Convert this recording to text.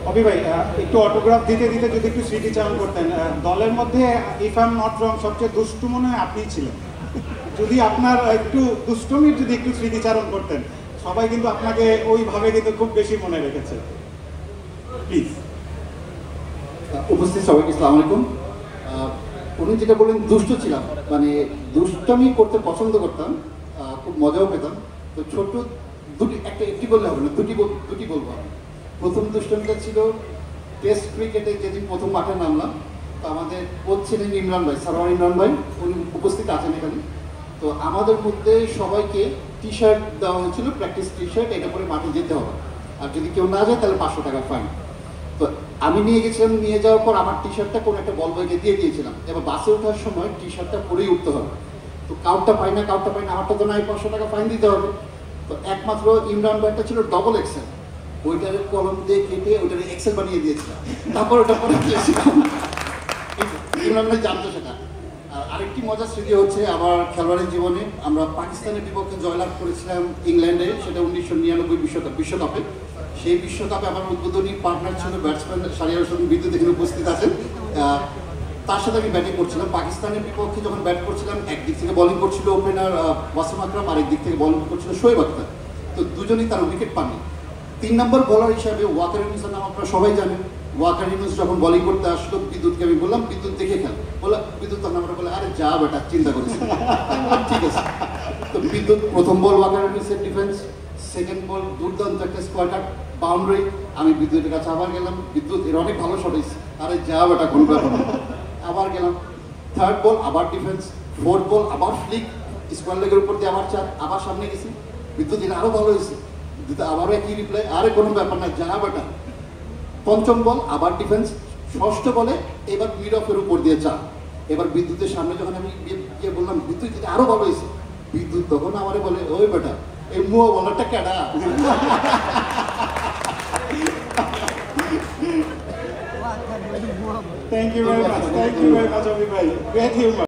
অভি ভাই একটু অটোগ্রাফ দিতে দিতে যদি একটু স্মৃতিচারণ করতেন, দলের মধ্যে if I am not wrong সবচেয়ে দুষ্টু মনে হয় আপনিই ছিলেন। যদি আপনার একটু দুষ্টমির যদি একটু স্মৃতিচারণ করতেন, সবাই কিন্তু আপনাকে ওইভাবে কিন্তু খুব বেশি মনে রেখেছে, প্লিজ। উপস্থিত সবাইকে আসসালামু আলাইকুম। উনি যেটা বললেন দুষ্ট ছিলাম, মানে দুষ্টামি করতে পছন্দ করতাম, খুব মজাও পেতাম। তো ছোট একটি বললে হবে না, দুটি বলবো আমি। প্রথম দুষ্টমিটা ছিল টেস্ট ক্রিকেটে যেদিন প্রথম মাঠে নামলাম, তো আমাদের কোচ ছিলেন ইমরান ভাই, সারোয়ার ইমরান ভাই, উনি উপস্থিত আছেন এখানে। তো আমাদের মধ্যে সবাইকে টি শার্ট দেওয়া হয়েছিল, প্র্যাকটিস টি শার্ট, এটা পরে মাঠে যেতে হবে, আর যদি কেউ না যায় তাহলে 500 টাকা ফাইন। তো আমি নিয়ে গেছিলাম, নিয়ে যাওয়ার পর আমার টি শার্টটা কোনো একটা বল বয়কে দিয়ে দিয়েছিলাম। এবার বাসে ওঠার সময় টি শার্টটা পরেই উঠতে হবে। তো কাউটা পাই না, আমারটা তো নাই, 500 টাকা ফাইন দিতে হবে। তো একমাত্র ইমরান ভাইটা ছিল ডবল এক্সেল, ওইটারে কলম দিয়ে কেটে ওইটারে এক্সেল বানিয়ে দিয়েছিলাম, তারপর ওটা পরে দিয়েছিলাম। ইমরান ভাই জানতো সেটা। আর আরেকটি মজার স্মৃতি হচ্ছে আমার খেলোয়াড়ি জীবনে, আমরা পাকিস্তানের বিপক্ষে জয়লাভ করেছিলাম ইংল্যান্ডে, সেটা 1999 বিশ্বকাপে। সেই বিশ্বকাপে আমার উদ্বোধনী পার্টনার ছিল ব্যাটসম্যান শাহরিয়ার হোসেন বিদ্যুৎ, এখানে উপস্থিত আছেন। তার সাথে আমি ব্যাটিং করছিলাম। পাকিস্তানের বিপক্ষে যখন ব্যাট করছিলাম, একদিক থেকে বোলিং করছিল ওপেনার ওয়াসিম আকরাম, আরেক দিক থেকে বোলিং করছিল শোয়েব আখতার। তো দুজনেই তার উইকেট পাননি। 3 নম্বর বোলার হিসাবে ওয়াকার ইউনুসের নাম আপনারা সবাই জানেন। ওয়াকার ইউনুস যখন বোলিং করতে আসলো, বিদ্যুৎকে আমি বললাম বিদ্যুৎ দেখে খেল, বললাম বিদ্যুৎ, তখন আমরা বলে আরে যা বেটা, চিন্তা করিস। ঠিক আছে। তো বিদ্যুৎ প্রথম বল ওয়াকার ইউনুসের ডিফেন্স, সেকেন্ড বল দুর্দান্ত একটা স্কোয়ার বাউন্ডারি, আমি বিদ্যুতের কাছে আবার গেলাম, বিদ্যুৎ এর অনেক ভালো শট হয়েছে, আরে যা বেটা কোনো ব্যাপার না, আবার গেলাম। থার্ড বল আবার ডিফেন্স, ফোর্থ বল আবার ফ্লিক, স্কোয়ার লেগের উপর দিয়ে আবার চার, আবার সামনে গেছি, বিদ্যুৎ এটা আরো ভালো হয়েছে, বিদ্যুৎ আবারও একই রিপ্লাই, আরে কোনো ব্যাপার না, যা বেটা। পঞ্চম বল আবার ডিফেন্স, ষষ্ঠ বলে এবার মিড অফের উপর দিয়ে চার। এবার বিদ্যুতের সামনে যখন আমি গিয়ে বললাম বিদ্যুৎ এটা আরো ভালো হয়েছে, বিদ্যুৎ তখন আমারে বলে ওই বেটা এই মুয়া বলারটা কেডা। Thank you very much, Abhi bhai. Great humor.